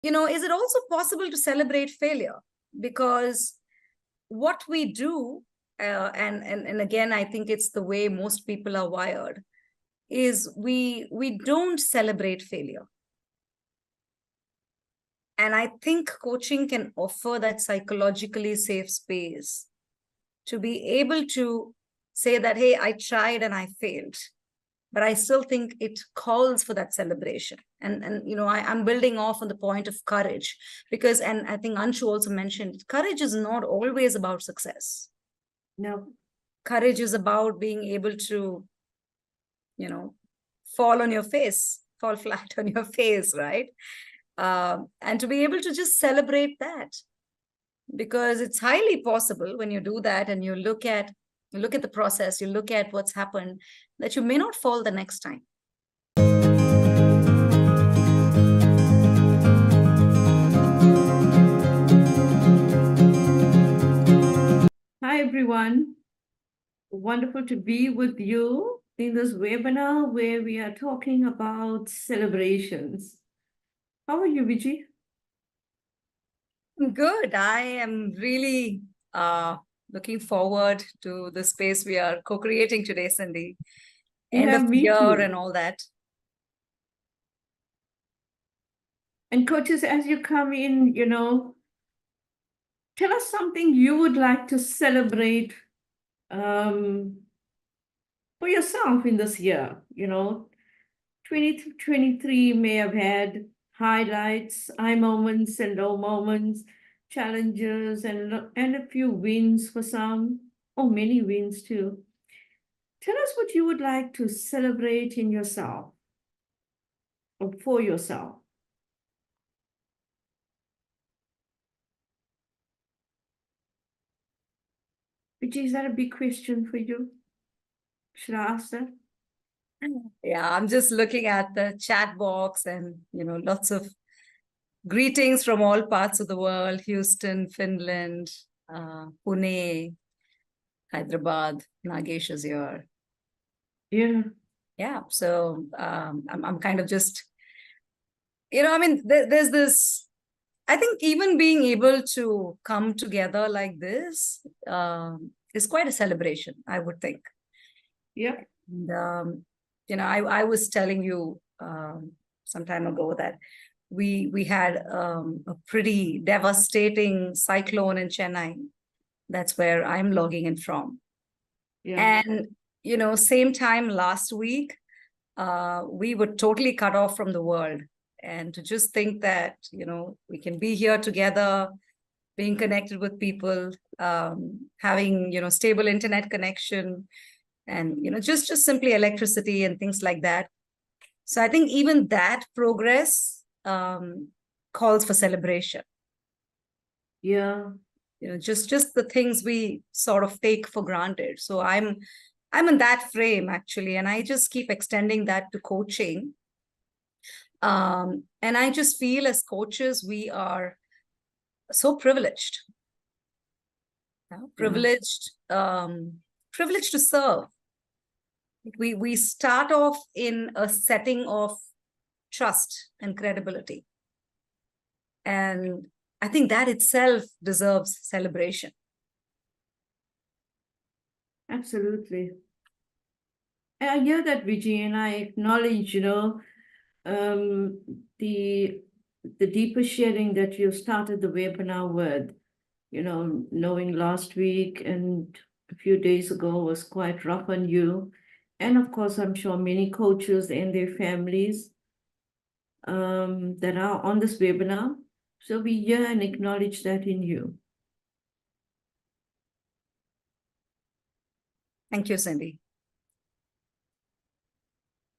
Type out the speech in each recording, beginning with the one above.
is it also possible to celebrate failure? Because what we do, and again, I think it's the way most people are wired, is we don't celebrate failure. And I think coaching can offer that psychologically safe space to be able to say that, hey, I tried and I failed, but I still think it calls for that celebration. And I'm building off on the point of courage, because, and I think Anshu also mentioned, courage is not always about success. No. Courage is about being able to, fall on your face, fall flat on your face, right? And to be able to just celebrate that, because it's highly possible when you do that and you look at the process, you look at what's happened, that you may not fall the next time. Hi, everyone. Wonderful to be with you in this webinar where we are talking about celebrations. How are you, Vijay? Good. I am really looking forward to the space we are co-creating today, Cindy. End of the year and all that. And coaches, as you come in, tell us something you would like to celebrate for yourself in this year. 2023 may have had highlights, high moments and low moments, challenges and a few wins for some, or many wins too. Tell us what you would like to celebrate in yourself or for yourself. Vijay, is that a big question for you? Should I ask that? Yeah, I'm just looking at the chat box and, lots of greetings from all parts of the world: Houston, Finland, Pune, Hyderabad. Nagesh is here. Yeah. So I'm kind of just, there's this, I think even being able to come together like this is quite a celebration, I would think. Yeah. And, I was telling you some time ago that we had a pretty devastating cyclone in Chennai. That's where I'm logging in from. Yeah. And, same time last week, we were totally cut off from the world. And to just think that, we can be here together, being connected with people, having, stable internet connection, and, just simply electricity and things like that. So I think even that progress calls for celebration. Yeah. Just the things we sort of take for granted. So I'm in that frame, actually, and I just keep extending that to coaching. And I just feel as coaches, we are so privileged. Privileged to serve. We start off in a setting of trust and credibility. And I think that itself deserves celebration. Absolutely. I hear that, Vijay, and I acknowledge, the deeper sharing that you started the webinar with, knowing last week and a few days ago was quite rough on you. And of course, I'm sure many coaches and their families that are on this webinar. So we hear and acknowledge that in you. Thank you, Cindy.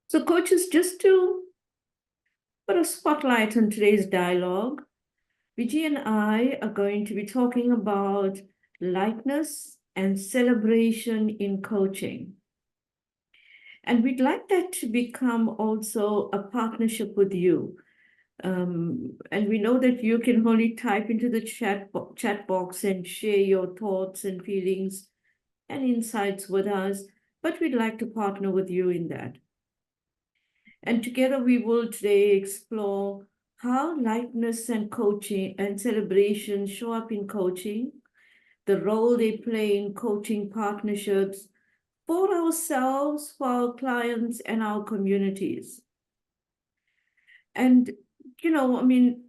So coaches, just to put a spotlight on today's dialogue, Vijay and I are going to be talking about lightness and celebration in coaching. And we'd like that to become also a partnership with you. And we know that you can only type into the chat box and share your thoughts and feelings and insights with us, but we'd like to partner with you in that. And together we will today explore how lightness and coaching and celebration show up in coaching, the role they play in coaching partnerships for ourselves, for our clients, and our communities. And, I mean,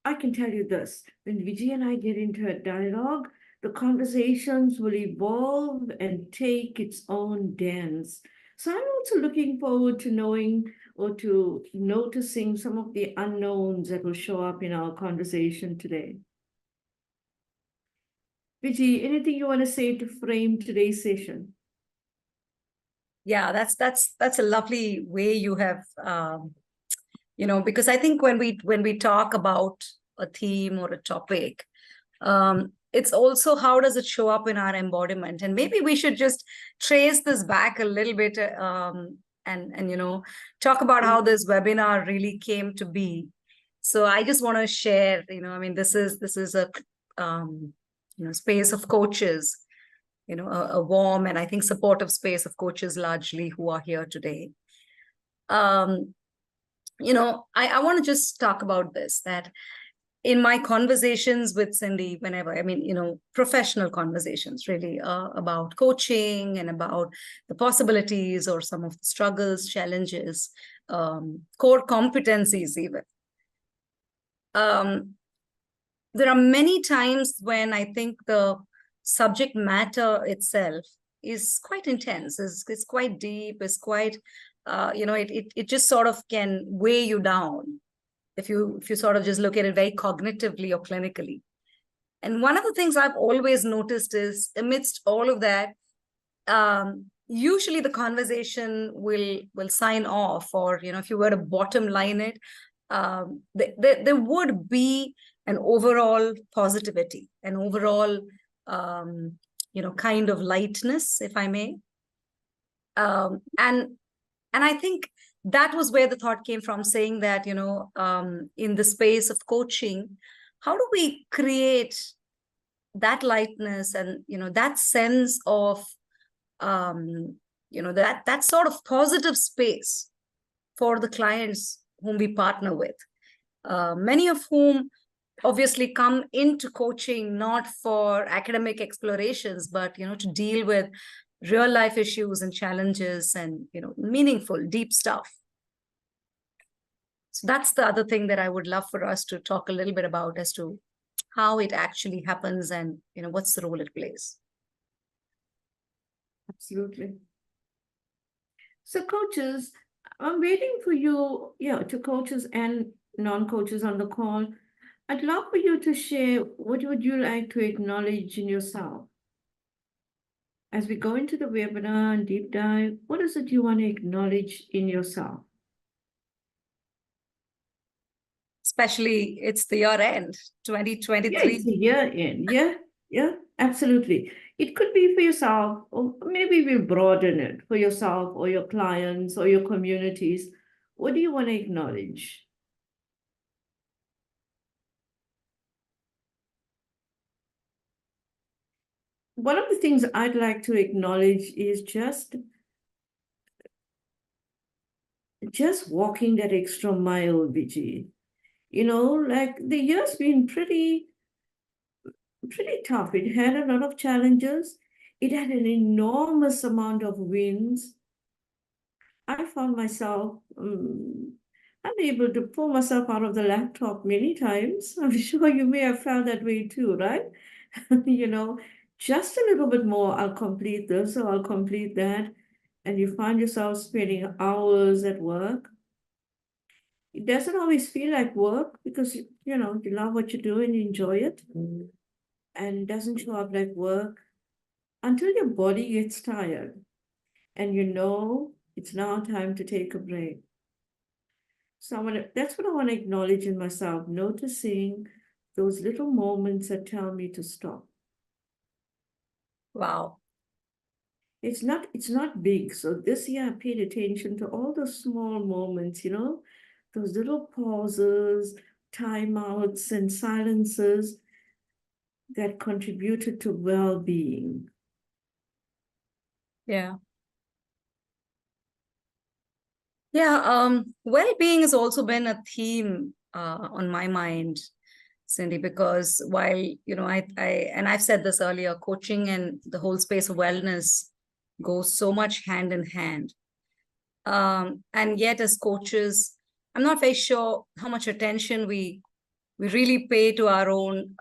I can tell you this, when Vijay and I get into a dialogue, the conversations will evolve and take its own dance. So I'm also looking forward to knowing or to noticing some of the unknowns that will show up in our conversation today. Vijay, anything you want to say to frame today's session? Yeah, that's a lovely way you have, because I think when we talk about a theme or a topic, it's also how does it show up in our embodiment, and maybe we should just trace this back a little bit, and talk about how this webinar really came to be. So I just want to share, I mean, this is a space of coaches, a warm and I think supportive space of coaches largely who are here today. I want to just talk about this, that in my conversations with Cindy, whenever, I mean, professional conversations really about coaching and about the possibilities or some of the struggles, challenges, core competencies even. There are many times when I think the subject matter itself is quite intense, is quite deep, is quite, it just sort of can weigh you down if you sort of just look at it very cognitively or clinically. And one of the things I've always noticed is amidst all of that, usually the conversation will sign off, or if you were to bottom line it, there would be an overall positivity, an overall kind of lightness, if I may. And I think that was where the thought came from, saying that, in the space of coaching, how do we create that lightness and, that sense of, that sort of positive space for the clients whom we partner with, many of whom obviously come into coaching not for academic explorations, but, to deal with real life issues and challenges and, meaningful, deep stuff. So that's the other thing that I would love for us to talk a little bit about, as to how it actually happens and, what's the role it plays. Absolutely. So coaches, I'm waiting for you, to coaches and non-coaches on the call. I'd love for you to share, what would you like to acknowledge in yourself? As we go into the webinar and deep dive, what is it you want to acknowledge in yourself? Especially, it's the year end, 2023. Yeah, it's the year end. Yeah, absolutely. It could be for yourself, or maybe we'll broaden it for yourself or your clients or your communities. What do you want to acknowledge? One of the things I'd like to acknowledge is just walking that extra mile, Vijay. Like the year's been pretty tough. It had a lot of challenges. It had an enormous amount of wins. I found myself unable to pull myself out of the laptop many times. I'm sure you may have felt that way too, right? Just a little bit more, I'll complete this or I'll complete that. And you find yourself spending hours at work. It doesn't always feel like work because, you love what you do and you enjoy it. And it doesn't show up like work until your body gets tired and it's now time to take a break. So that's what I want to acknowledge in myself, noticing those little moments that tell me to stop. Wow. It's not big. So this year I paid attention to all those small moments, those little pauses, timeouts, and silences that contributed to well-being. Yeah. Yeah, well-being has also been a theme on my mind, Cindy, because while, you know, and I've said this earlier, coaching and the whole space of wellness goes so much hand in hand. And yet as coaches, I'm not very sure how much attention we really pay to our own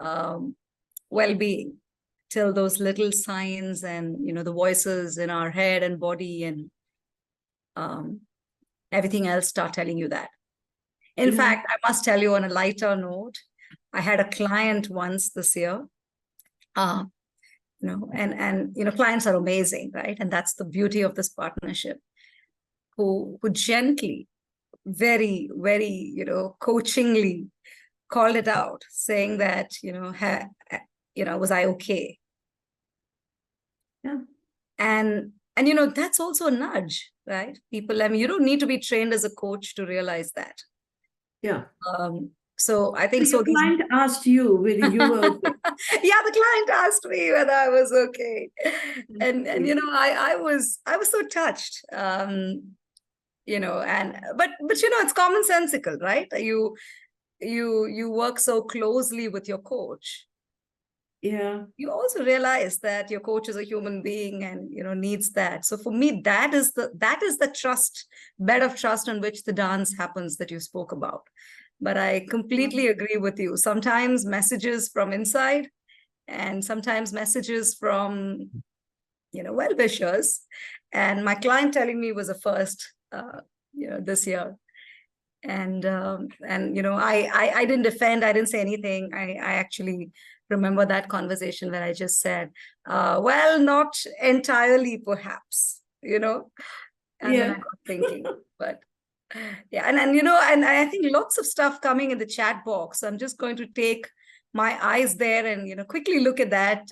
well-being, till those little signs and, you know, the voices in our head and body and everything else start telling you that. In fact, I must tell you on a lighter note, I had a client once this year, you know, and you know, clients are amazing, right? And that's the beauty of this partnership, who gently, very, very, you know, coachingly called it out, saying that, you know, was I okay? Yeah. And you know, that's also a nudge, right? People, I mean, you don't need to be trained as a coach to realize that. Yeah. So I think so. The client asked you whether you were okay. Yeah, the client asked me whether I was okay, and you know, I was so touched. You know, but you know, it's commonsensical, right? You work so closely with your coach. Yeah. You also realize that your coach is a human being and, you know, needs that. So for me, that is the trust, bed of trust on which the dance happens that you spoke about. But I completely agree with you. Sometimes messages from inside and sometimes messages from, you know, well-wishers. And my client telling me was a first, you know, this year. And you know, I didn't defend, I didn't say anything. I actually remember that conversation where I just said, well, not entirely, perhaps, you know. And then I got thinking, but yeah, and you know, and I think lots of stuff coming in the chat box. I'm just going to take my eyes there and, you know, quickly look at that,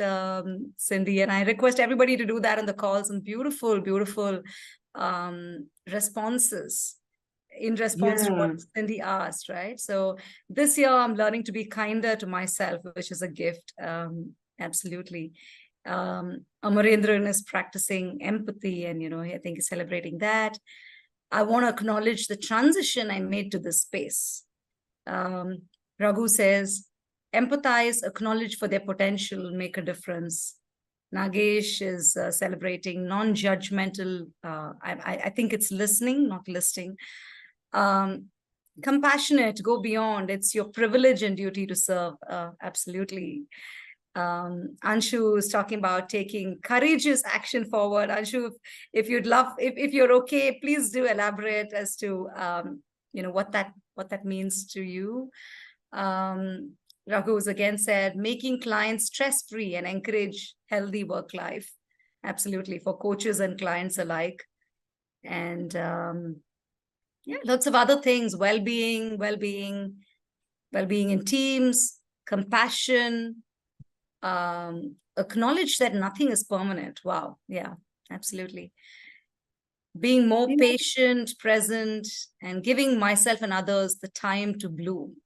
Cindy, and I request everybody to do that on the calls. And beautiful, beautiful responses in response to what Cindy asked, right? So this year I'm learning to be kinder to myself, which is a gift. Absolutely. Amarendran is practicing empathy, and, you know, I think he's celebrating that. I want to acknowledge the transition I made to this space. Raghu says, empathize, acknowledge for their potential, make a difference. Nagesh is celebrating non-judgmental. I think it's listening, not listing. Compassionate, go beyond. It's your privilege and duty to serve. Absolutely. Anshu is talking about taking courageous action forward. Anshu, if you'd love, if you're okay, please do elaborate as to you know, what that means to you. Raghu's again said, making clients stress-free and encourage healthy work life. Absolutely, for coaches and clients alike. And yeah, lots of other things, well-being in teams, compassion, acknowledge that nothing is permanent. Wow. Yeah, absolutely. Being more patient, present, and giving myself and others the time to bloom.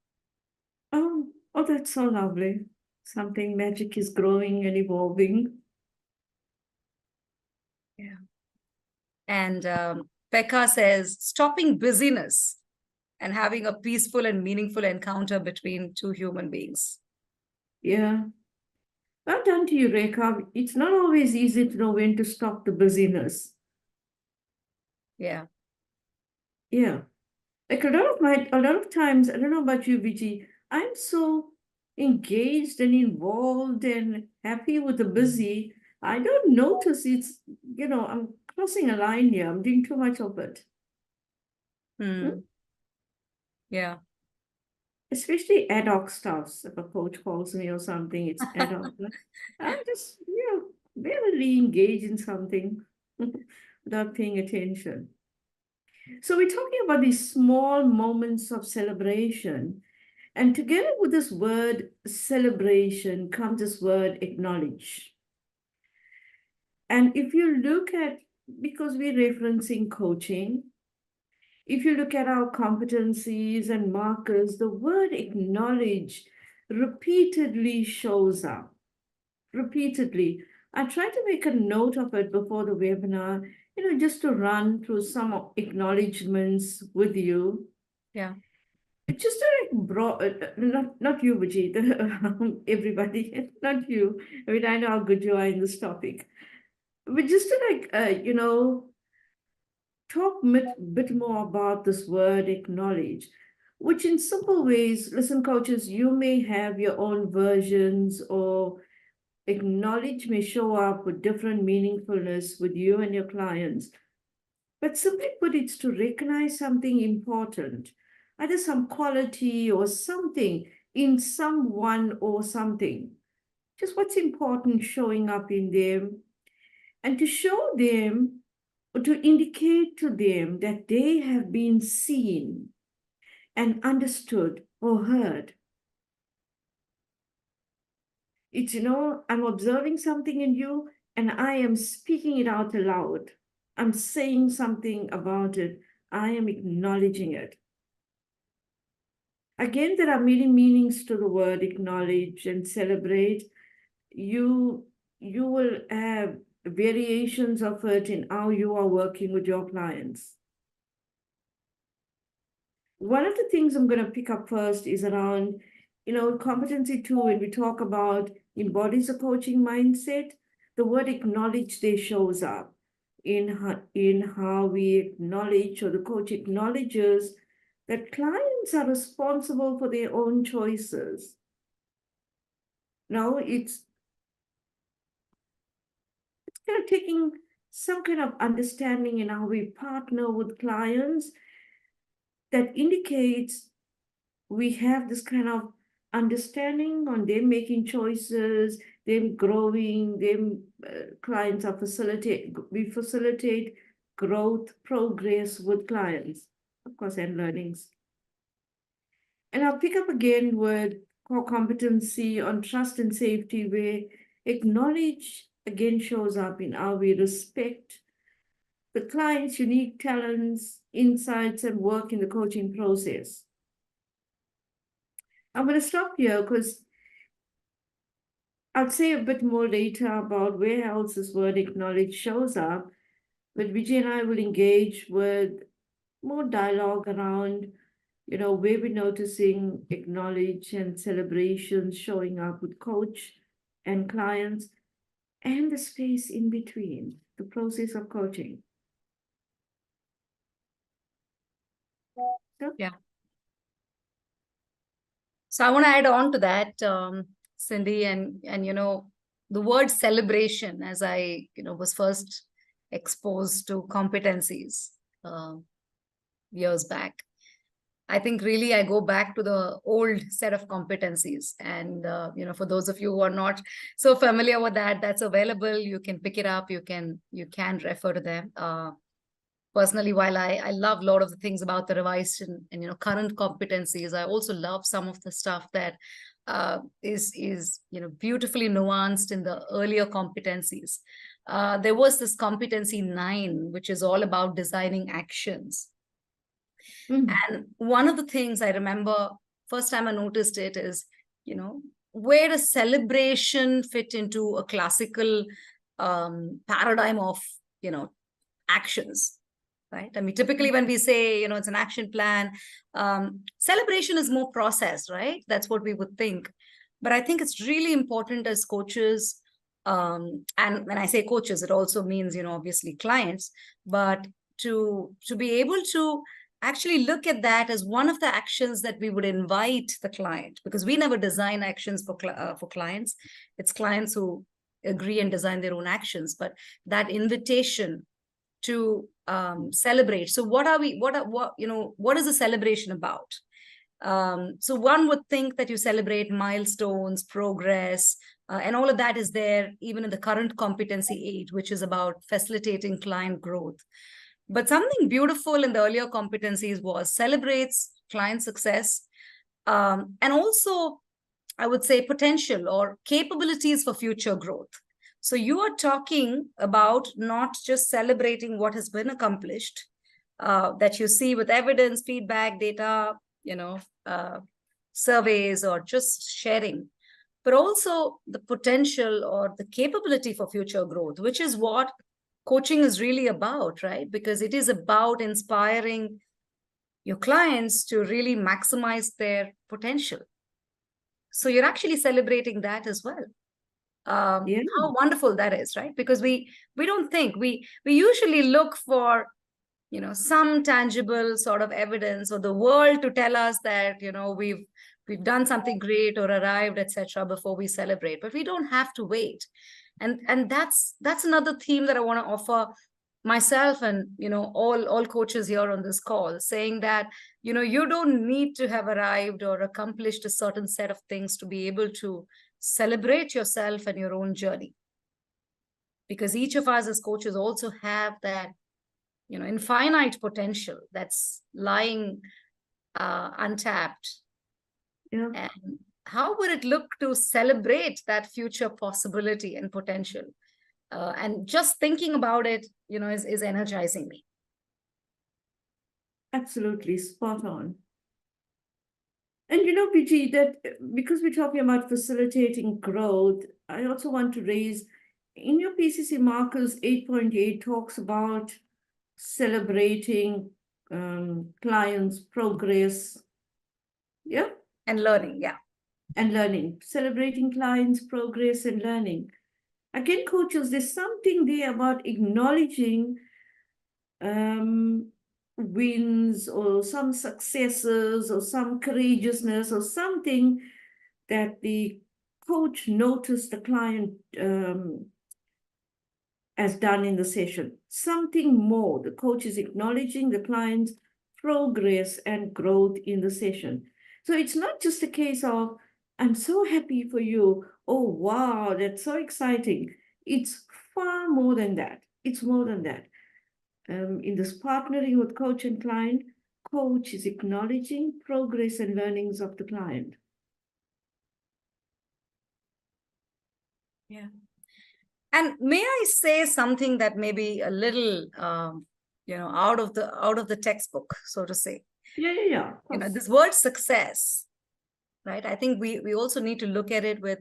Oh, that's so lovely. Something magic is growing and evolving. Yeah. And Pekka says, stopping busyness and having a peaceful and meaningful encounter between two human beings. Yeah. Well done to you, Rekha. It's not always easy to know when to stop the busyness. Yeah. Yeah. Like a lot of times, I don't know about you, Viji, I'm so engaged and involved and happy with the busy. I don't notice it's, you know, I'm crossing a line here. I'm doing too much of it. Yeah. Especially ad hoc stuff. If a coach calls me or something, it's ad hoc. I'm just, you know, barely engaged in something without paying attention. So we're talking about these small moments of celebration. And together with this word celebration comes this word acknowledge. And if you look at, because we're referencing coaching, if you look at our competencies and markers, the word acknowledge repeatedly shows up. Repeatedly. I tried to make a note of it before the webinar, you know, just to run through some acknowledgements with you. Yeah. just to like not you, Vijay, everybody, not you. I mean, I know how good you are in this topic, but just to like, talk bit more about this word acknowledge, which in simple ways, listen, coaches, you may have your own versions, or acknowledge may show up with different meaningfulness with you and your clients. But simply put, it's to recognize something important, either some quality or something in someone or something. Just what's important showing up in them, and to show them or to indicate to them that they have been seen and understood or heard. It's, I'm observing something in you and I am speaking it out aloud. I'm saying something about it. I am acknowledging it. Again, there are many meanings to the word acknowledge and celebrate. You will have variations of it in how you are working with your clients. One of the things I'm going to pick up first is around, competency 2. When we talk about embodies a coaching mindset, the word acknowledge there shows up in how we acknowledge, or the coach acknowledges that clients are responsible for their own choices. Now, it's kind of taking some kind of understanding in how we partner with clients that indicates we have this kind of understanding on them making choices, them growing, them clients are we facilitate growth, progress with clients, of course, and learnings. And I'll pick up again with core competency on trust and safety, where acknowledge again shows up in how we respect the client's unique talents, insights, and work in the coaching process. I'm going to stop here because I'll say a bit more later about where else this word acknowledge shows up, but Vijay and I will engage with more dialogue around, where we're noticing acknowledge and celebrations showing up with coach and clients, and the space in between, the process of coaching. So, Yeah. So I want to add on to that, Cindy, and the word celebration, as I was first exposed to competencies years back. I think really I go back to the old set of competencies, and for those of you who are not so familiar with that, that's available. You can pick it up. You can refer to them. Personally, while I love a lot of the things about the revised and current competencies, I also love some of the stuff that is beautifully nuanced in the earlier competencies. There was this competency 9, which is all about designing actions. And one of the things I remember first time I noticed it is, where does celebration fit into a classical paradigm of actions? Right. I mean, typically when we say, it's an action plan, celebration is more process, right? That's what we would think. But I think it's really important as coaches. And when I say coaches, it also means, obviously clients, but to be able to actually look at that as one of the actions that we would invite the client, because we never design actions for clients. It's clients who agree and design their own actions, but that invitation to celebrate. So what is the celebration about? So one would think that you celebrate milestones, progress, and all of that is there even in the current competency 8, which is about facilitating client growth. But something beautiful in the earlier competencies was celebrates client success, and also I would say potential or capabilities for future growth. So you are talking about not just celebrating what has been accomplished, that you see with evidence, feedback, data, surveys, or just sharing, but also the potential or the capability for future growth, which is what coaching is really about, right? Because it is about inspiring your clients to really maximize their potential. So you're actually celebrating that as well. Yeah. How wonderful that is, right? Because we don't think, we usually look for, you know, some tangible sort of evidence or the world to tell us that, you know, we've done something great or arrived, etc., before we celebrate. But we don't have to wait. And that's another theme that I want to offer myself and, you know, all coaches here on this call, saying that, you know, you don't need to have arrived or accomplished a certain set of things to be able to celebrate yourself and your own journey. Because each of us as coaches also have that, you know, infinite potential that's lying untapped. Yeah. And how would it look to celebrate that future possibility and potential? And just thinking about it, you know, is energizing me. Absolutely spot on. And you know, Vijay, that because we're talking about facilitating growth, I also want to raise in your PCC markers 8.8 talks about celebrating clients' progress. Yeah. And learning, yeah. And learning, celebrating clients' progress and learning. Again, coaches, there's something there about acknowledging wins or some successes or some courageousness or something that the coach noticed the client has done in the session. Something more. The coach is acknowledging the client's progress and growth in the session. So it's not just a case of, I'm so happy for you. Oh, wow, that's so exciting. It's far more than that. It's more than that. In this partnering with coach and client, coach is acknowledging progress and learnings of the client. Yeah. And may I say something that may be a little, you know, out of the textbook, so to say. Yeah. You know, this word success, right? I think we also need to look at it with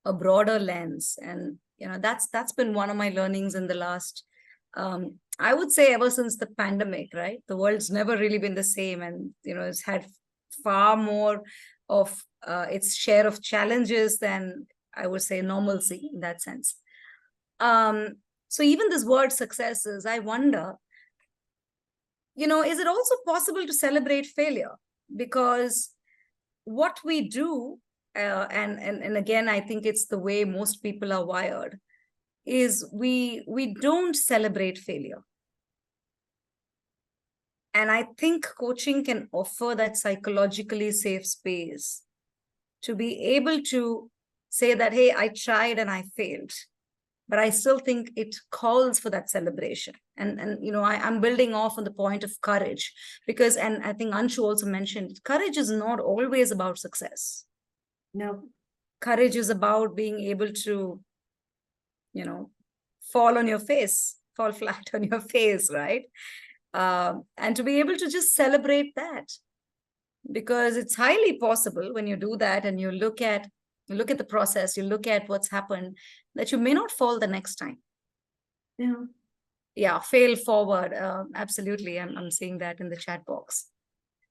a broader lens. And, you know, that's been one of my learnings in the last, I would say ever since the pandemic, right? The world's never really been the same. And, you know, it's had far more of its share of challenges than, I would say, normalcy in that sense. So even this word successes, I wonder, you know, is it also possible to celebrate failure? Because what we do, and again, I think it's the way most people are wired, is we don't celebrate failure. And I think coaching can offer that psychologically safe space to be able to say that, hey, I tried and I failed, but I still think it calls for that celebration. And you know, I'm building off on the point of courage, because, and I think Anshu also mentioned, courage is not always about success. No. Courage is about being able to, you know, fall on your face, fall flat on your face, right? And to be able to just celebrate that, because it's highly possible when you do that and you look at the process, you look at what's happened, that you may not fall the next time. Yeah, fail forward. Absolutely. I'm seeing that in the chat box.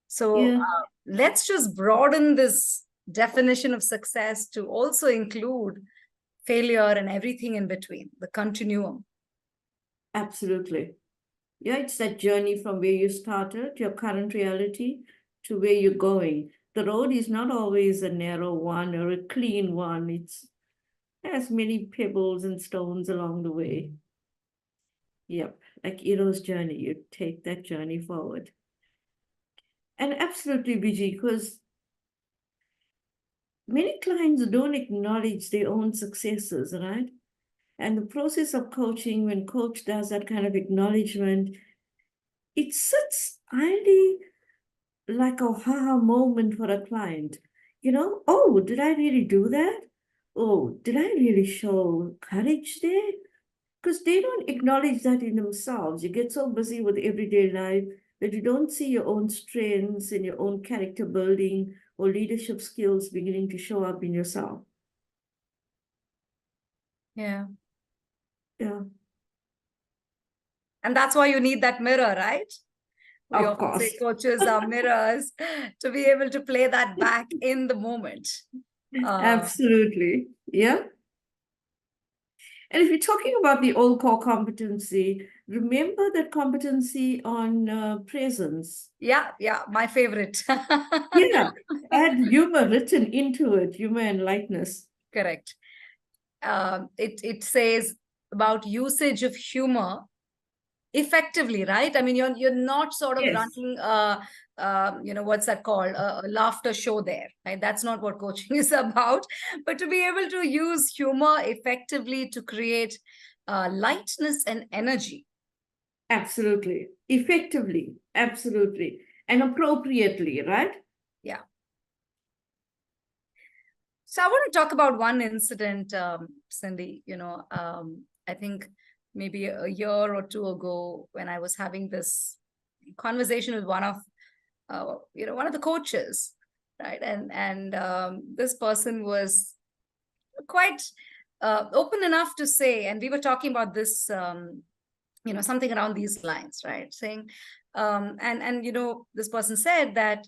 So let's just broaden this definition of success to also include failure and everything in between, the continuum. Absolutely. Yeah, it's that journey from where you started, your current reality, to where you're going. The road is not always a narrow one or a clean one. It has many pebbles and stones along the way. Yep, like hero's journey, you take that journey forward. And absolutely, Vijay, because many clients don't acknowledge their own successes, right? And the process of coaching, when coach does that kind of acknowledgement, it sits highly like a aha moment for a client. You know, oh, did I really do that? Oh, did I really show courage there? Because they don't acknowledge that in themselves. You get so busy with everyday life that you don't see your own strengths and your own character building or leadership skills beginning to show up in yourself. Yeah. Yeah. And that's why you need that mirror, right? We Of often say course. coaches are mirrors to be able to play that back in the moment. Absolutely. Yeah. And if you're talking about the old core competency, remember that competency on presence. Yeah, my favorite. Yeah, add humor written into it, humor and lightness. Correct. It says about usage of humor effectively, right? I mean, you're not sort of Yes, running what's that called, a laughter show there, right? That's not what coaching is about. But to be able to use humor effectively to create lightness and energy. absolutely. Effectively, absolutely. And appropriately, right? Yeah. So I want to talk about one incident, Cindy. I think maybe a year or two ago, when I was having this conversation with one of the coaches, right? And this person was quite open enough to say, and we were talking about this, something around these lines, right? Saying, this person said that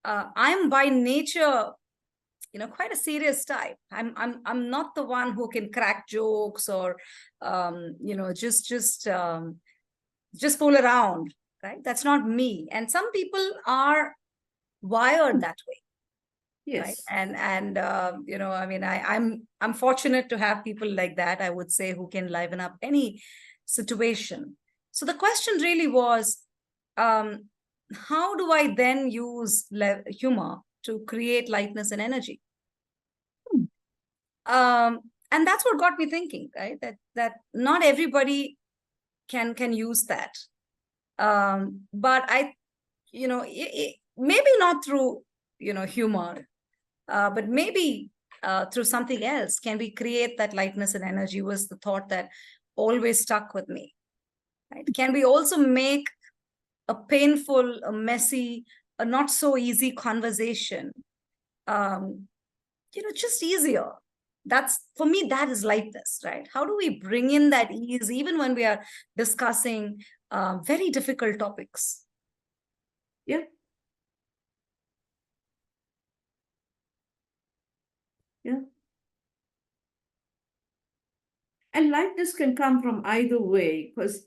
I'm by nature quite a serious type. I'm not the one who can crack jokes or just fool around, right? That's not me. And some people are wired that way, right? Yes. I mean, I'm fortunate to have people like that, I would say, who can liven up any situation. So the question really was, how do I then use humor to create lightness and energy? And that's what got me thinking, right? That not everybody can use that. But maybe not through humor, but maybe through something else. Can we create that lightness and energy? Was the thought that always stuck with me. Right? Can we also make a painful, a messy, a not so easy conversation just easier? That's, for me, that is lightness, right? How do we bring in that ease even when we are discussing very difficult topics? Yeah. Yeah. And lightness can come from either way, because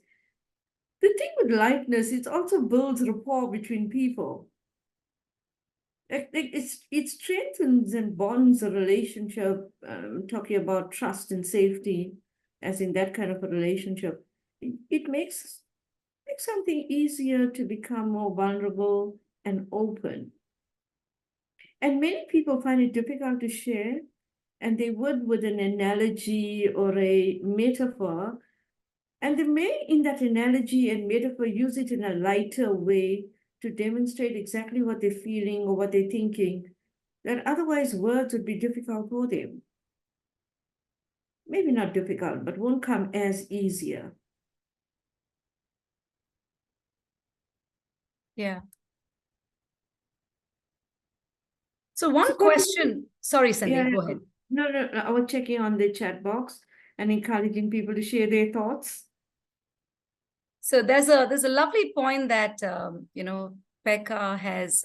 the thing with lightness, it also builds rapport between people. It strengthens and bonds a relationship, talking about trust and safety, as in that kind of a relationship. It makes something easier to become more vulnerable and open. And many people find it difficult to share, and they would with an analogy or a metaphor, and they may, in that analogy and metaphor, use it in a lighter way to demonstrate exactly what they're feeling or what they're thinking, that otherwise words would be difficult for them. Maybe not difficult, but won't come as easier. Yeah. So one question, sorry, Cindy, Yeah, go ahead. no, I was checking on the chat box and encouraging people to share their thoughts. So there's a lovely point that Pekka has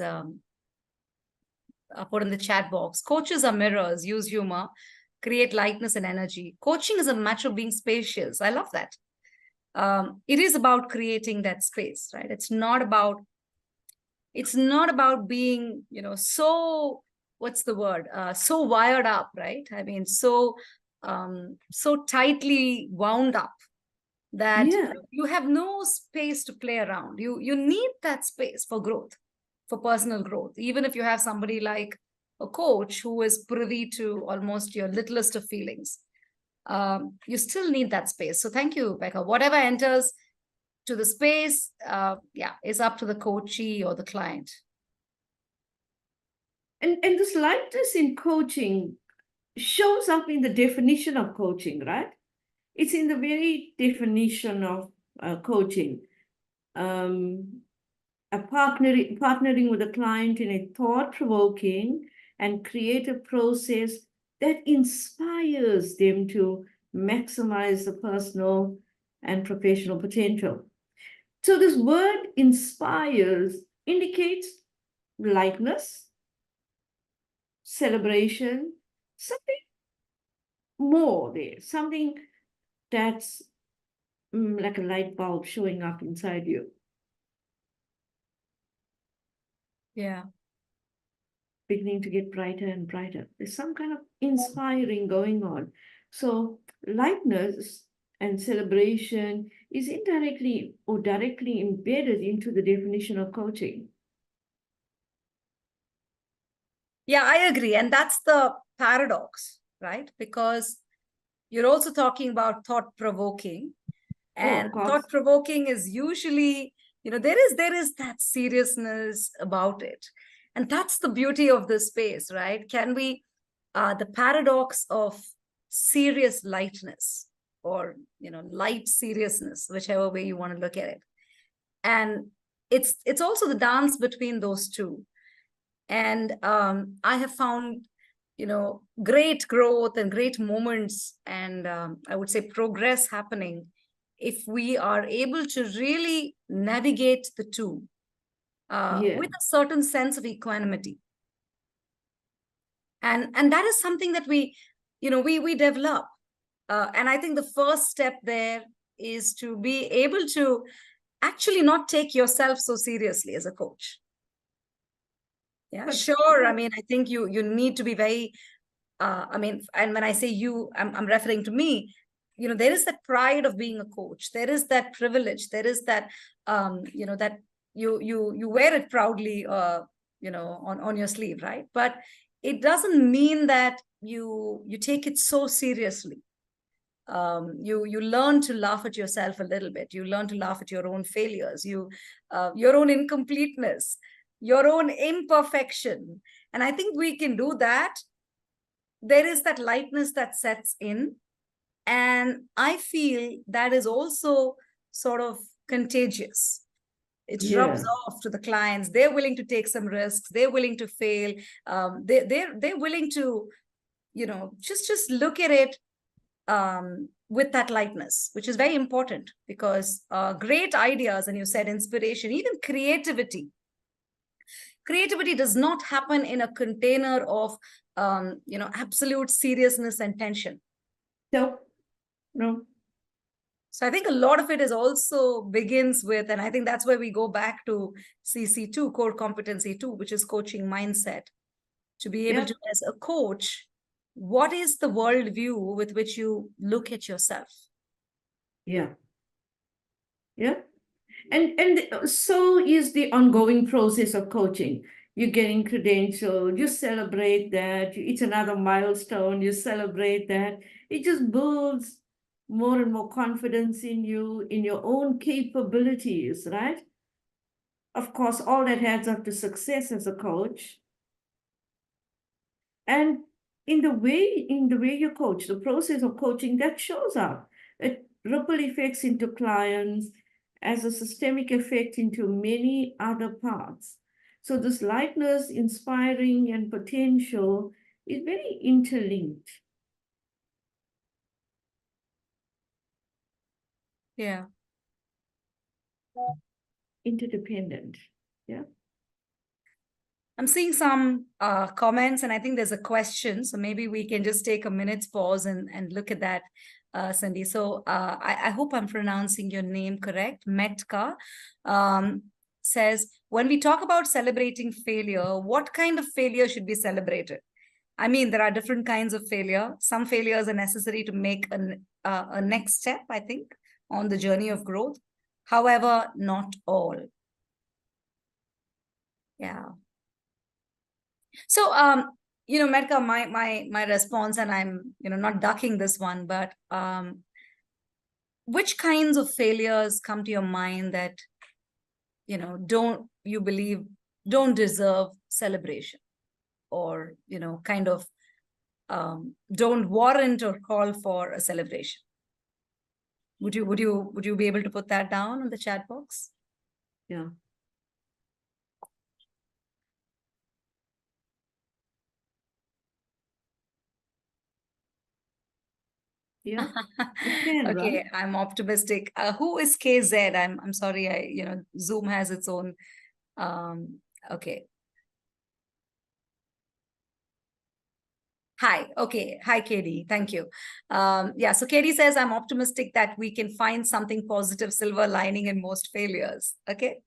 put in the chat box. Coaches are mirrors, use humor, create lightness and energy. Coaching is a matter of being spacious. I love that. It is about creating that space, right? It's not about being, so, what's the word? So wired up, right? I mean, so tightly wound up that Yeah, you have no space to play around. You need that space for growth, for personal growth. Even if you have somebody like a coach who is privy to almost your littlest of feelings, you still need that space. So thank you, Becca. Whatever enters to the space, is up to the coachee or the client. and this lightness in coaching shows up in the definition of coaching, right? It's in the very definition of coaching. Partnering with a client in a thought-provoking and creative process that inspires them to maximize the personal and professional potential. So this word inspires indicates lightness, celebration, something more there, something that's like a light bulb showing up inside you. Yeah. Beginning to get brighter and brighter. There's some kind of inspiring going on. So lightness and celebration is indirectly or directly embedded into the definition of coaching. Yeah, I agree. And that's the paradox, right? Because you're also talking about thought provoking. Oh, And of course. thought provoking is usually, there is that seriousness about it. And that's the beauty of this space, right? Can we, the paradox of serious lightness, or, light seriousness, whichever way you want to look at it. And it's also the dance between those two. And I have found, great growth and great moments, and I would say progress happening if we are able to really navigate the two Yeah. with a certain sense of equanimity. And that is something that we develop. And I think the first step there is to be able to actually not take yourself so seriously as a coach. Yeah, But sure. I mean, I think you need to be very, I mean, and when I say you, I'm referring to me. There is that pride of being a coach. There is that privilege. There is that, that you wear it proudly, on your sleeve, right? But it doesn't mean that you take it so seriously. You learn to laugh at yourself a little bit. You learn to laugh at your own failures, your own incompleteness, your own imperfection. And I think we can do that. There is that lightness that sets in. And I feel that is also sort of contagious. It rubs yeah, off to the clients. They're willing to take some risks. They're willing to fail. They're willing to, just look at it with that lightness, which is very important, because great ideas, and you said inspiration, even creativity does not happen in a container of absolute seriousness and tension. No. So I think a lot of it is also begins with, and I think that's where we go back to CC2, core competency 2, which is coaching mindset. To be able to, as a coach, what is the worldview with which you look at yourself? Yeah. And so is the ongoing process of coaching. You're getting credentialed, you celebrate that, it's another milestone, you celebrate that. It just builds more and more confidence in you, in your own capabilities, right? Of course, all that adds up to success as a coach. And in the way you coach, the process of coaching, that shows up. It ripple effects into clients, as a systemic effect into many other parts. So this lightness, inspiring, and potential is very interlinked. Yeah. Interdependent. Yeah. I'm seeing some comments, and I think there's a question. So maybe we can just take a minute's pause and look at that, Cindy. So I hope I'm pronouncing your name correct. Metka says, when we talk about celebrating failure, what kind of failure should be celebrated? I mean, there are different kinds of failure. Some failures are necessary to make a next step, I think, on the journey of growth. However, not all. Yeah. So, Metka, my response, and I'm, not ducking this one, but which kinds of failures come to your mind that, don't deserve celebration, or, kind of don't warrant or call for a celebration? Would you be able to put that down in the chat box? Yeah. Yeah, you can, right? Okay, I'm optimistic. Who is KZ? I'm sorry, Zoom has its own okay. Hi. Okay. Hi, Katie. Thank you. Yeah. So Katie says, I'm optimistic that we can find something positive, silver lining in most failures. Okay.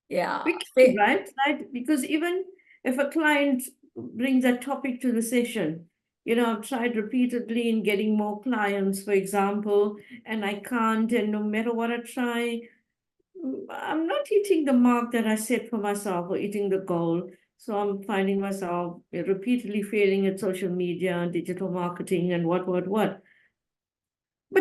Yeah. We can, right? Right? Because even if a client brings that topic to the session, I've tried repeatedly in getting more clients, for example, and I can't, and no matter what I try, I'm not hitting the mark that I set for myself or hitting the goal. So I'm finding myself repeatedly failing at social media and digital marketing and what. But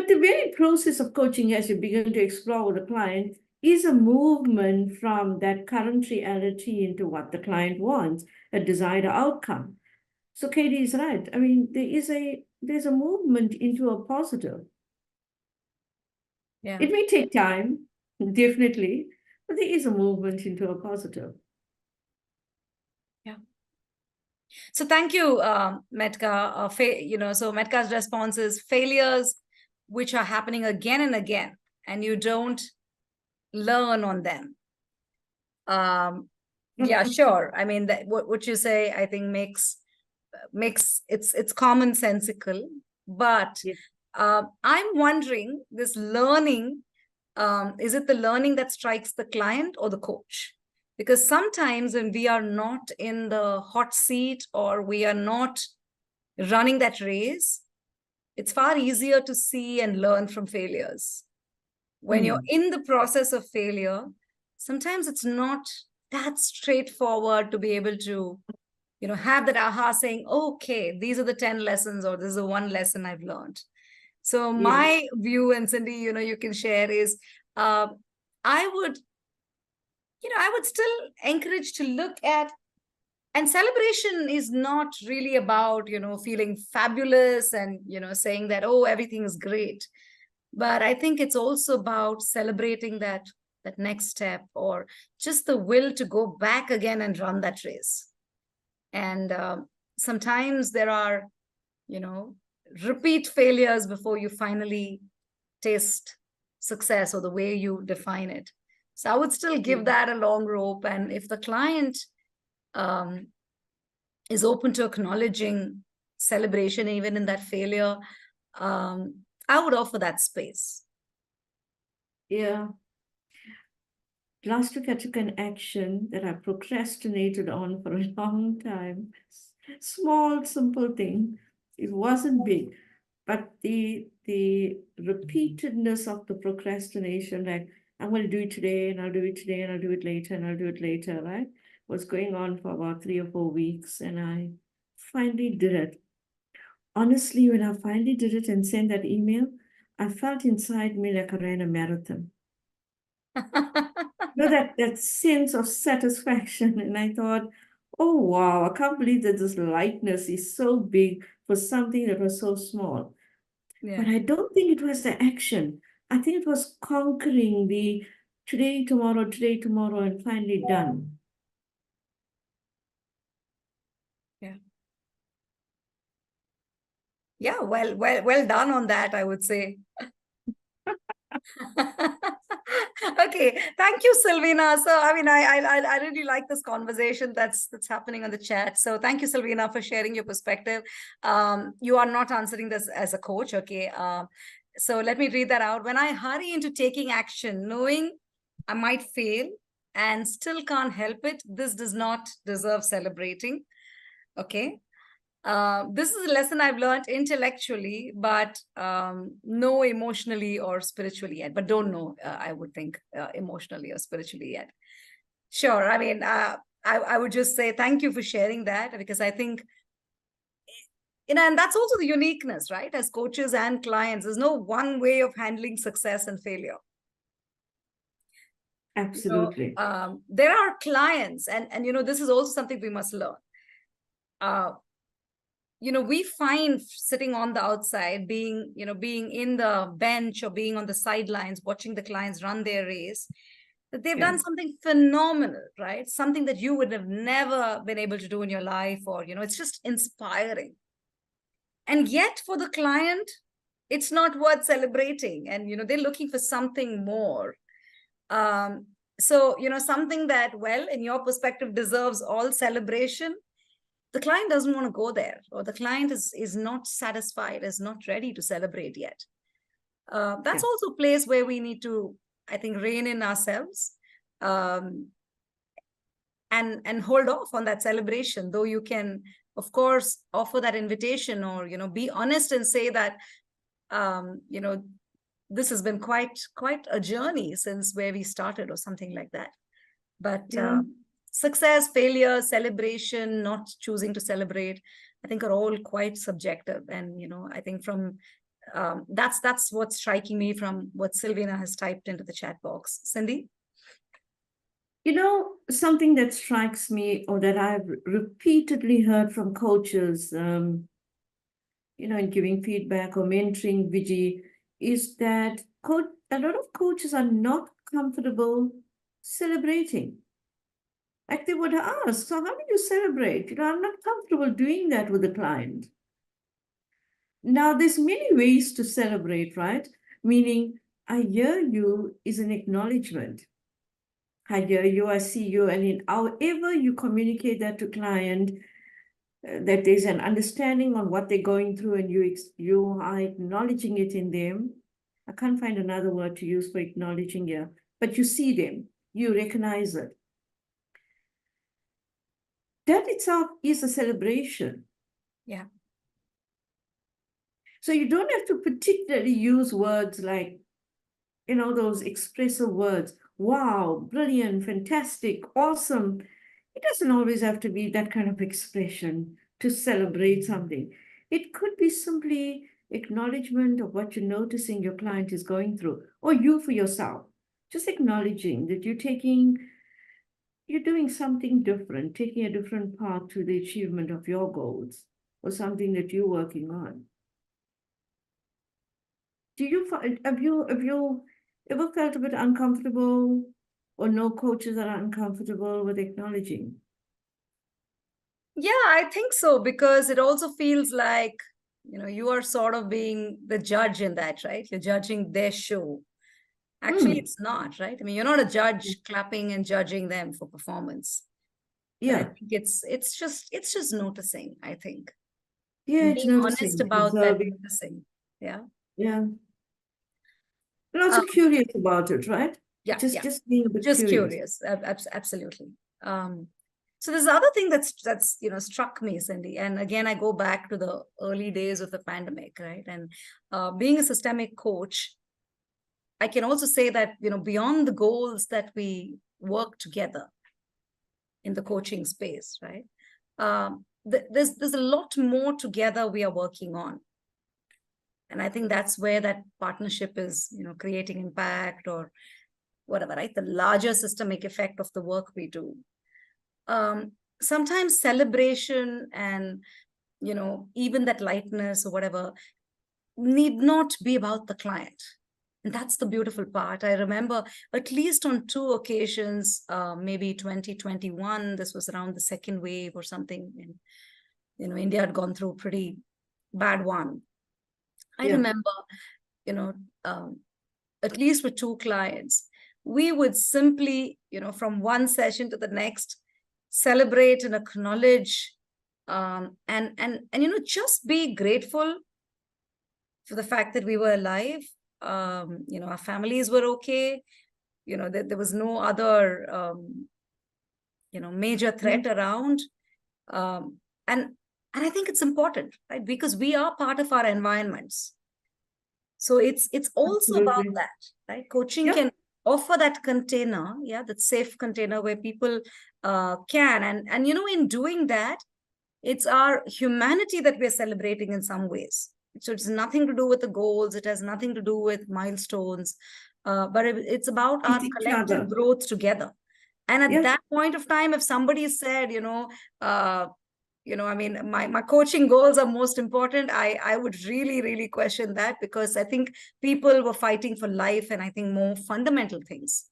the very process of coaching, as you begin to explore with a client, is a movement from that current reality into what the client wants, a desired outcome. So Katie is right. I mean, there's a movement into a positive. Yeah. It may take time, definitely, but there is a movement into a positive. Yeah. So thank you, Metka. So Metka's response is failures which are happening again and again, and you don't learn on them. Yeah, sure. I mean, what you say, I think makes it's commonsensical, but Yes. I'm wondering, this learning, is it the learning that strikes the client or the coach? Because sometimes when we are not in the hot seat or we are not running that race, it's far easier to see and learn from failures. When you're in the process of failure, sometimes it's not that straightforward to be able to have that aha saying, okay, these are the 10 lessons, or this is the one lesson I've learned. So Yes. my view, and Cindy, you can share, is I would still encourage to look at, and celebration is not really about, feeling fabulous and, saying that, oh, everything is great. But I think it's also about celebrating that next step, or just the will to go back again and run that race. And sometimes there are, repeat failures before you finally taste success, or the way you define it. So I would still give that a long rope. And if the client is open to acknowledging celebration, even in that failure, I would offer that space. Yeah. Last week I took an action that I procrastinated on for a long time. Small, simple thing. It wasn't big, but the repeatedness of the procrastination, like I'm going to do it today, and I'll do it today, and I'll do it later, and I'll do it later, right? Was going on for about 3 or 4 weeks, and I finally did it. Honestly, when I finally did it and sent that email, I felt inside me like I ran a marathon. That sense of satisfaction. And I thought, oh, wow, I can't believe that this lightness is so big for something that was so small. Yeah. But I don't think it was the action. I think it was conquering the today, tomorrow, and finally done. Yeah. Yeah, well done on that, I would say. Okay, thank you, Sylvina. So I mean, I really like this conversation that's happening on the chat. So thank you, Sylvina, for sharing your perspective. You are not answering this as a coach, okay? So let me read that out. When I hurry into taking action, knowing I might fail and still can't help it, this does not deserve celebrating. Okay. This is a lesson I've learned intellectually, but no emotionally or spiritually yet. But don't know, I would think, emotionally or spiritually yet. Sure. I mean, I would just say thank you for sharing that, because I think, and that's also the uniqueness, right? As coaches and clients, there's no one way of handling success and failure. Absolutely. There are clients, and this is also something we must learn. We find sitting on the outside, being in the bench or being on the sidelines, watching the clients run their race, that they've done something phenomenal, right? Something that you would have never been able to do in your life, or, it's just inspiring. And yet for the client, it's not worth celebrating. And, they're looking for something more. So, something that, well, in your perspective, deserves all celebration, the client doesn't want to go there, or the client is not satisfied, is not ready to celebrate yet. That's also a place where we need to, I think, rein in ourselves, and hold off on that celebration, though you can, of course, offer that invitation, or, be honest and say that, this has been quite a journey since where we started, or something like that. But success, failure, celebration, not choosing to celebrate, I think are all quite subjective. And, I think from that's what's striking me from what Sylvina has typed into the chat box. Cindy? Something that strikes me, or that I've repeatedly heard from coaches, in giving feedback or mentoring Vijay, is that a lot of coaches are not comfortable celebrating. Like they would ask, so how do you celebrate? I'm not comfortable doing that with a client. Now, there's many ways to celebrate, right? Meaning, I hear you is an acknowledgement. I hear you, I see you, and in however you communicate that to client, that there's an understanding on what they're going through, and you are acknowledging it in them. I can't find another word to use for acknowledging here, but you see them, you recognize it. That itself is a celebration. Yeah. So you don't have to particularly use words like, those expressive words. Wow, brilliant, fantastic, awesome. It doesn't always have to be that kind of expression to celebrate something. It could be simply acknowledgement of what you're noticing your client is going through, or you for yourself. Just acknowledging that you're doing something different, taking a different path to the achievement of your goals, or something that you're working on. Have you ever felt a bit uncomfortable, or know coaches that are uncomfortable with acknowledging? Yeah, I think so, because it also feels like, you are sort of being the judge in that, right? You're judging their show. Actually, it's not, right? I mean, you're not a judge clapping and judging them for performance. But I think it's just noticing, I think. Yeah, And it's being honest noticing, about that observing. noticing. Yeah. Yeah. But also curious about it, right? Yeah. Just being a bit Just curious. Absolutely. So there's other thing that's struck me, Cindy. And again, I go back to the early days of the pandemic, right? And being a systemic coach, I can also say that, beyond the goals that we work together in the coaching space, right? There's a lot more together we are working on. And I think that's where that partnership is, creating impact or whatever, right? The larger systemic effect of the work we do. Sometimes celebration and, even that lightness or whatever need not be about the client. And that's the beautiful part. I remember at least on 2 occasions, maybe 2021, this was around the second wave or something. And, India had gone through a pretty bad one. I remember, at least with 2 clients, we would simply, from one session to the next, celebrate and acknowledge, and just be grateful for the fact that we were alive. Our families were okay. There was no other, major threat around. And I think it's important, right? Because we are part of our environments. So it's also about that, right? Coaching can offer that container, that safe container where people can. And in doing that, it's our humanity that we're celebrating in some ways. So it's nothing to do with the goals. It has nothing to do with milestones, but it's about our collective growth together. And at that point of time, if somebody said, I mean, my coaching goals are most important, I would really, really question that, because I think people were fighting for life and I think more fundamental things.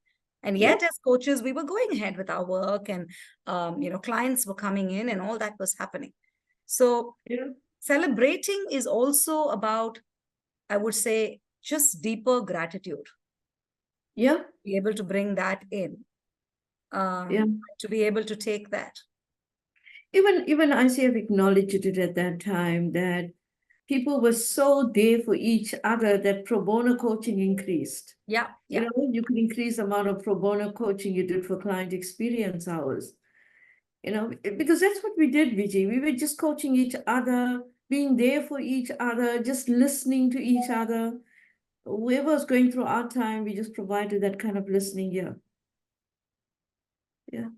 And yet as coaches, we were going ahead with our work, and, clients were coming in and all that was happening. So Celebrating is also about, I would say, just deeper gratitude. Yeah. Be able to bring that in, Yeah. to be able to take that. Even ICF acknowledged it at that time that people were so there for each other that pro bono coaching increased. Yeah, You yeah. know, you could increase the amount of pro bono coaching you did for client experience hours. You know, because that's what we did, Vijay. We were just coaching each other, being there for each other, just listening to each other. Whoever was going through our time, we just provided that kind of listening here. Yeah.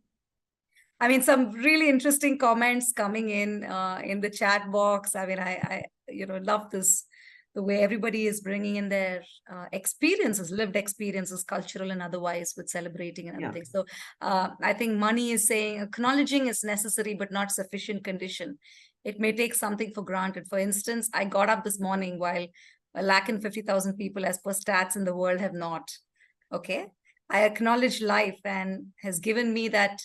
I mean, some really interesting comments coming in the chat box. I mean, I love this, the way everybody is bringing in their experiences, lived experiences, cultural and otherwise, with celebrating and everything. So I think Money is saying acknowledging is necessary but not sufficient condition. It may take something for granted. For instance, I got up this morning while 150,000 people, as per stats in the world, have not. Okay, I acknowledge life and has given me that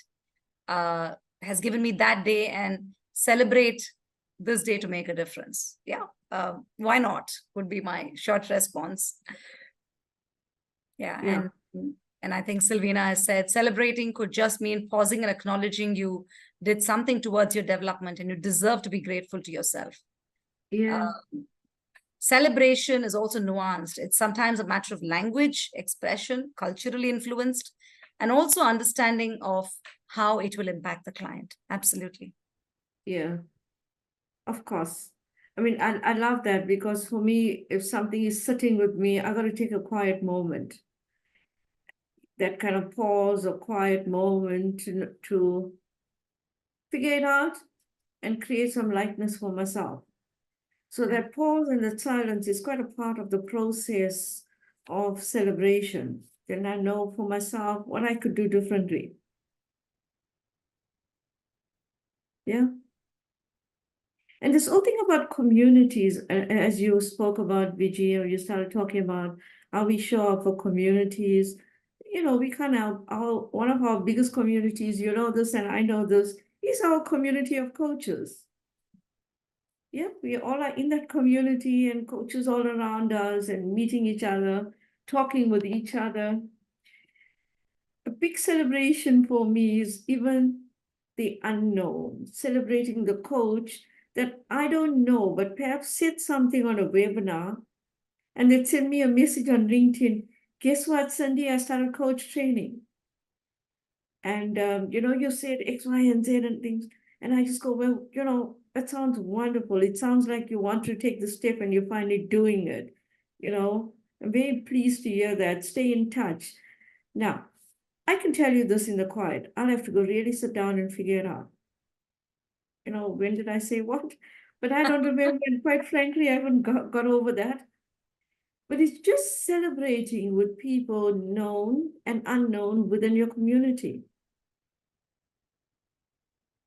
day, and celebrate this day to make a difference. Yeah, why not, would be my short response. Yeah. And I think Silvina has said celebrating could just mean pausing and acknowledging you did something towards your development and you deserve to be grateful to yourself. Yeah. Celebration is also nuanced. It's sometimes a matter of language, expression, culturally influenced, and also understanding of how it will impact the client. Absolutely. Yeah, of course. I mean, I love that, because for me, if something is sitting with me, I got to take a quiet moment. That kind of pause or quiet moment to figure it out and create some lightness for myself. So that pause and that silence is quite a part of the process of celebration. Then I know for myself what I could do differently. Yeah. And this whole thing about communities, as you spoke about, Vijay, or you started talking about how we show up for communities. You know, we kind of, one of our biggest communities, you know this and I know this, is our community of coaches. Yeah, we all are in that community, and coaches all around us and meeting each other, talking with each other. A big celebration for me is even the unknown, celebrating the coach that I don't know, but perhaps said something on a webinar, and they send me a message on LinkedIn. Guess what, Cindy? I started coach training. And, you said X, Y, and Z and things. And I just go, well, that sounds wonderful. It sounds like you want to take the step and you're finally doing it. I'm very pleased to hear that. Stay in touch. Now, I can tell you this in the quiet. I'll have to go really sit down and figure it out. When did I say what? But I don't remember. And quite frankly, I haven't got over that. But it's just celebrating with people known and unknown within your community.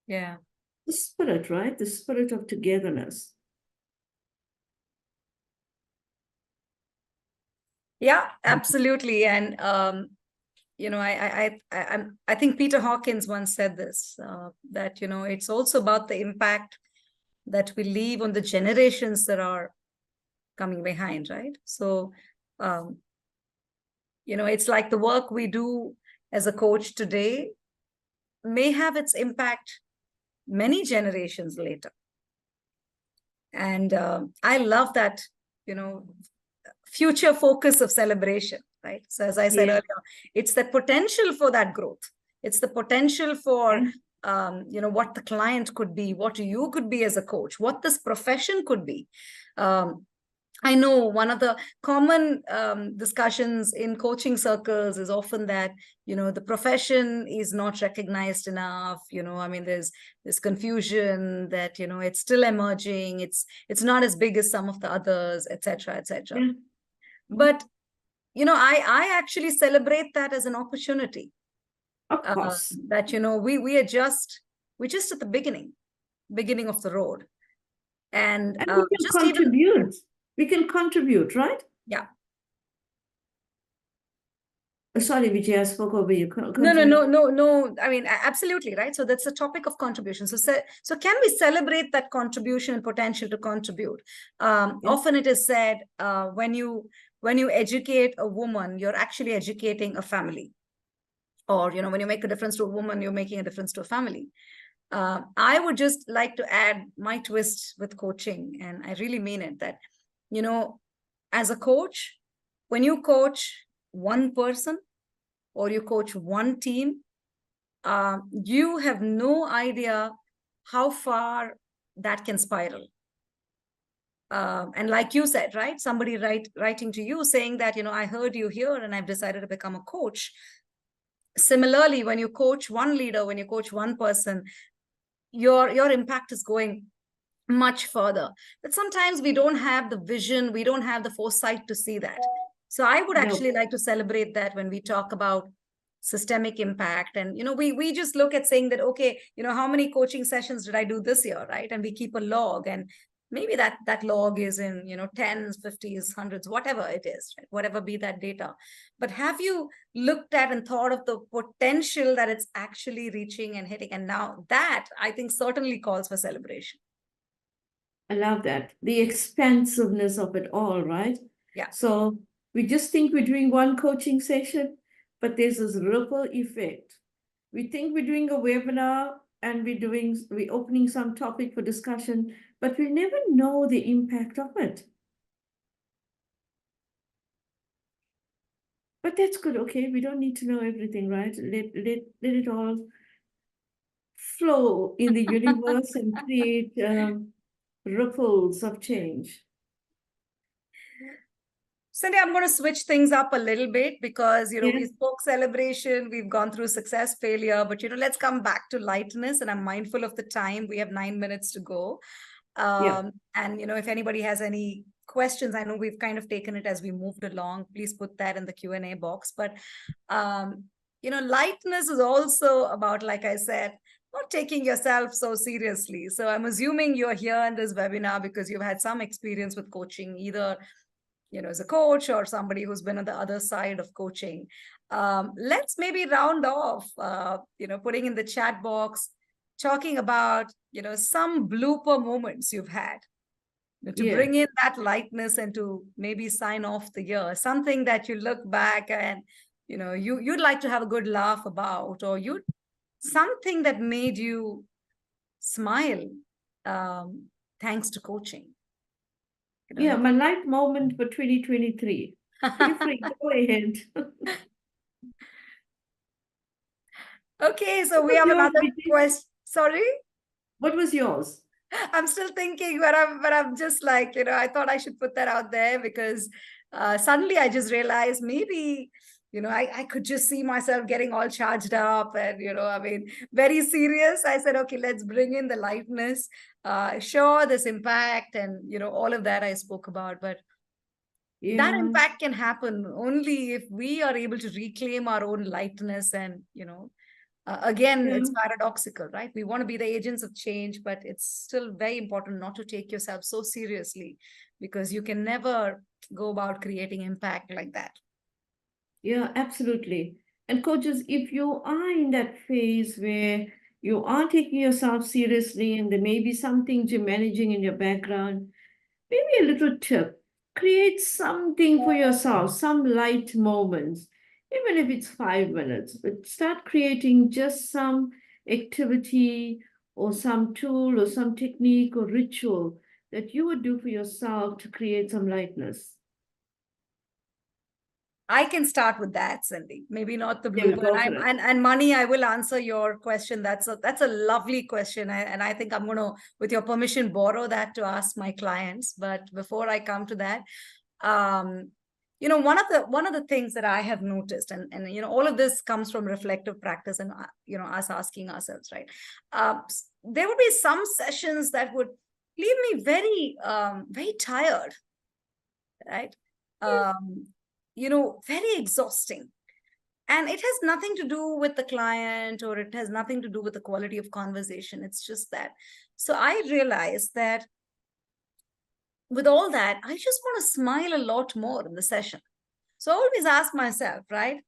Yeah. The spirit, right? The spirit of togetherness. Yeah, absolutely. And I think Peter Hawkins once said this, that it's also about the impact that we leave on the generations that are coming behind, right? So it's like the work we do as a coach today may have its impact many generations later. And I love that, future focus of celebration, right? So as I said earlier, it's the potential for that growth. It's the potential for, what the client could be, what you could be as a coach, what this profession could be. I know one of the common discussions in coaching circles is often that, the profession is not recognized enough. There's this confusion that, it's still emerging. It's not as big as some of the others, et cetera, et cetera. Yeah. But, I actually celebrate that as an opportunity. Of course. That, we're just at the beginning of the road. And we can just contribute. We can contribute, right? Yeah. Sorry, Vijay, I spoke over you. No, Continue. no. I mean, absolutely, right? So that's the topic of contribution. So can we celebrate that contribution and potential to contribute? Yeah. Often it is said, when you educate a woman, you're actually educating a family. Or, when you make a difference to a woman, you're making a difference to a family. I would just like to add my twist with coaching, and I really mean it, that, as a coach, when you coach one person or you coach one team, you have no idea how far that can spiral. And like you said, right? Somebody writing to you saying that, I heard you here and I've decided to become a coach. Similarly, when you coach one leader, when you coach one person, your impact is going much further. But sometimes we don't have the vision, we don't have the foresight to see that. So I would actually like to celebrate that when we talk about systemic impact. And we just look at saying that, okay, how many coaching sessions did I do this year, right? And we keep a log, and maybe that log is in tens, 50s, hundreds, whatever it is, right? Whatever be that data. But have you looked at and thought of the potential that it's actually reaching and hitting? And now that, I think, certainly calls for celebration. I love that. The expansiveness of it all, right? Yeah. So we just think we're doing one coaching session, but there's this ripple effect. We think we're doing a webinar and we're opening some topic for discussion, but we never know the impact of it. But that's good. Okay, we don't need to know everything, right? Let it all flow in the universe and create ripples of change. Cindy, I'm going to switch things up a little bit because, we spoke celebration, we've gone through success, failure, but, let's come back to lightness. And I'm mindful of the time. We have 9 minutes to go. And, if anybody has any questions, I know we've kind of taken it as we moved along. Please put that in the Q&A box. But, lightness is also about, like I said, not taking yourself so seriously. So I'm assuming you're here in this webinar because you've had some experience with coaching, either as a coach or somebody who's been on the other side of coaching. Let's maybe round off, putting in the chat box, talking about, some blooper moments you've had to bring in that lightness and to maybe sign off the year, something that you look back and, you'd like to have a good laugh about, or something that made you smile, thanks to coaching. Yeah, my light moment for 2023. Feel free, go ahead. Okay, so we have another question. Sorry? What was yours? I'm still thinking, but I'm just like, I thought I should put that out there because suddenly I just realized maybe, I could just see myself getting all charged up and, very serious. I said, okay, let's bring in the lightness. Sure, this impact and, all of that I spoke about, but that impact can happen only if we are able to reclaim our own lightness and, again, it's paradoxical, right? We want to be the agents of change, but it's still very important not to take yourself so seriously because you can never go about creating impact like that. Yeah, absolutely. And coaches, if you are in that phase where you are taking yourself seriously and there may be some things you're managing in your background, maybe a little tip. Create something for yourself, some light moments, even if it's 5 minutes, but start creating just some activity or some tool or some technique or ritual that you would do for yourself to create some lightness. I can start with that, Cindy. Maybe not the blooper. And Mani, I will answer your question. That's a lovely question. And I think I'm going to, with your permission, borrow that to ask my clients. But before I come to that, one of the things that I have noticed, and all of this comes from reflective practice and, us asking ourselves, right? There would be some sessions that would leave me very, very tired, right? Very exhausting. And it has nothing to do with the client or it has nothing to do with the quality of conversation. It's just that. So I realized that with all that, I just want to smile a lot more in the session. So I always ask myself, right?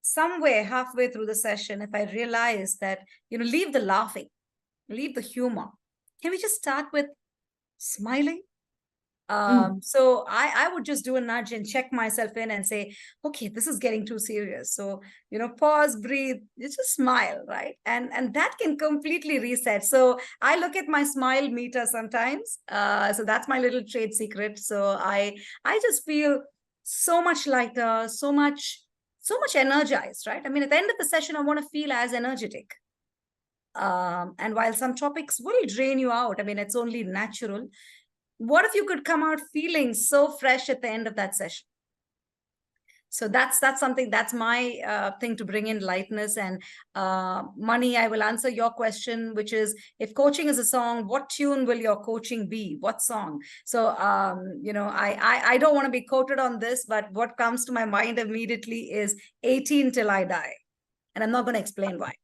somewhere halfway through the session, if I realize that, leave the laughing, leave the humor, can we just start with smiling? So I would just do a nudge and check myself in and say, okay, this is getting too serious. So, pause, breathe, you just smile, right? And that can completely reset. So I look at my smile meter sometimes. So that's my little trade secret. So I just feel so much lighter, so much energized, right? I mean, at the end of the session, I want to feel as energetic. And while some topics will drain you out, I mean, it's only natural. What if you could come out feeling so fresh at the end of that session? So that's something, that's my thing to bring in lightness. And Money, I will answer your question, which is, if coaching is a song, what tune will your coaching be? What song? So, I don't want to be quoted on this, but what comes to my mind immediately is 18 Till I Die. And I'm not going to explain why.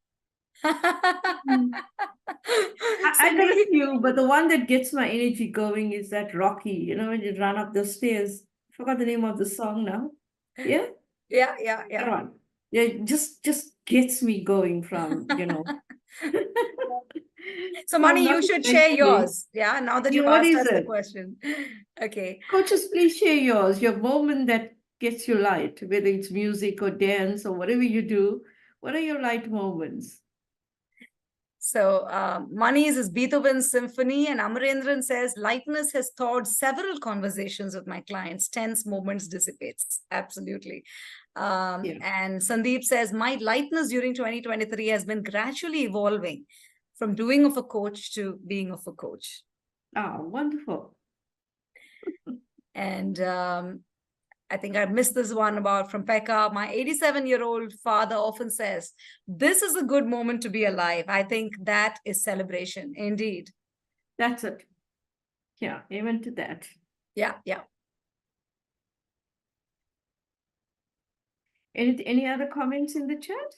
I got a few, but the one that gets my energy going is that Rocky, when you run up the stairs. I forgot the name of the song now. Yeah? Yeah. That one. Yeah, just gets me going from. So, From Money, you nothing should share mentally. yours. Yeah, now that Yeah, you've what asked is us the it? question. Okay. Coaches, please share yours, your moment that gets you light, whether it's music or dance or whatever you do. What are your light moments? So, Money's is Beethoven's Symphony, and Amarendran says, lightness has thawed several conversations with my clients. Tense moments dissipates. Absolutely. And Sandeep says, my lightness during 2023 has been gradually evolving from doing of a coach to being of a coach. Oh, wonderful. And I think I missed this one from Pekka. My 87-year-old father often says, this is a good moment to be alive. I think that is celebration. Indeed. That's it. Yeah, amen to that. Yeah. Any other comments in the chat?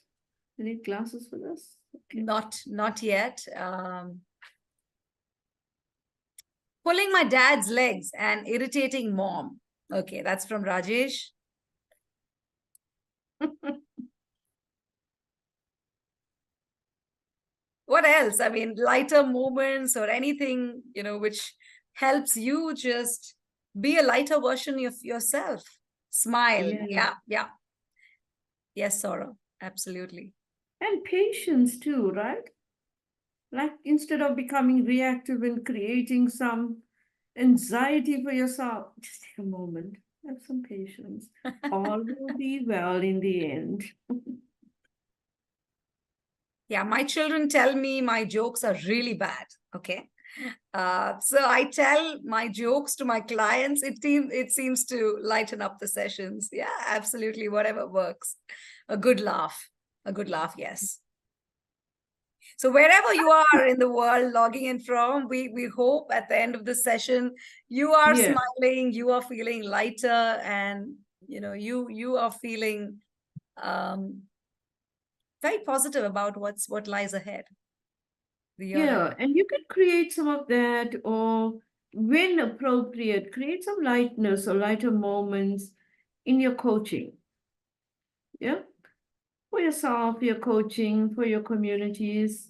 Any glasses for this? Okay. Not yet. Pulling my dad's legs and irritating mom. Okay, that's from Rajesh. What else? I mean, lighter moments or anything, which helps you just be a lighter version of yourself. Smile. Yeah. Yes, Saurabh. Absolutely. And patience too, right? Like, instead of becoming reactive and creating some anxiety for yourself, just take a moment, have some patience. All will be well in the end. Yeah, my children tell me my jokes are really bad. Okay. So I tell my jokes to my clients. It seems to lighten up the sessions. Yeah, absolutely. Whatever works. A good laugh. Yes. So wherever you are in the world logging in from, we hope at the end of the session, you are smiling, you are feeling lighter, and you are feeling very positive about what lies ahead. Yeah, and you can create some of that, or when appropriate, create some lightness or lighter moments in your coaching. Yeah, for yourself, your coaching, for your communities.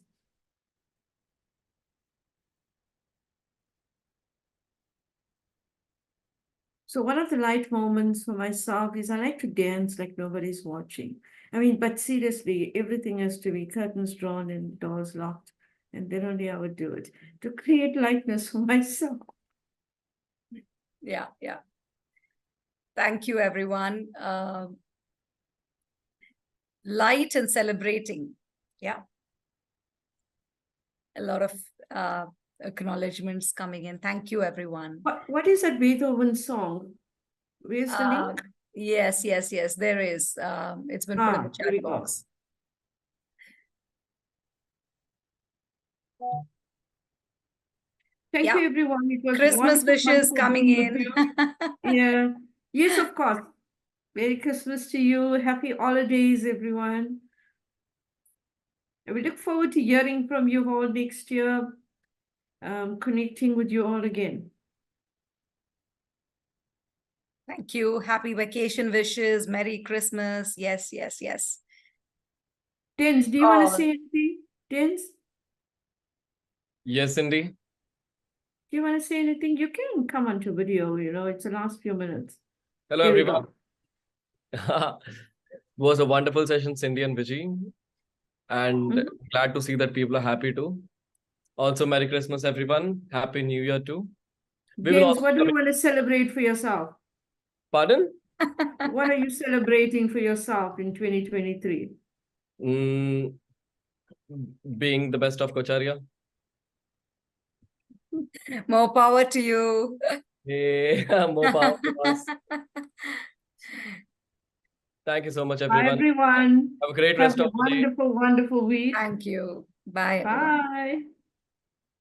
So one of the light moments for myself is I like to dance like nobody's watching. I mean, but seriously, everything has to be curtains drawn and doors locked. And then only I would do it to create lightness for myself. Yeah. Thank you, everyone. Light and celebrating. Yeah. A lot of acknowledgements coming in. Thank you, everyone. What is that Beethoven song? Where's the link? Yes. There is. It's been put in the chat box. Thank you, everyone. It was Christmas wishes coming in. Yeah. Yes, of course. Merry Christmas to you. Happy holidays, everyone. And we look forward to hearing from you all next year, connecting with you all again. Thank you. Happy vacation wishes. Merry Christmas. Yes, yes, yes. Tins, do you want to Oh. say anything? Tins, Yes, Cindy. do you want to say anything? You can come onto video, it's the last few minutes. Hello, Here we everyone. Was a wonderful session, Cindy and Vijay. And Mhm. glad to see that people are happy too. Also, Merry Christmas, everyone. Happy New Year too. We will Tins, also what do you want to celebrate for yourself? Pardon? What are you celebrating for yourself in 2023? Being the best of Coacharya. More power to you. Hey, more power to us. Thank you so much, Bye, everyone. everyone. Have a great Have rest a of the day. wonderful, wonderful week. Thank you. Bye, everyone. Bye.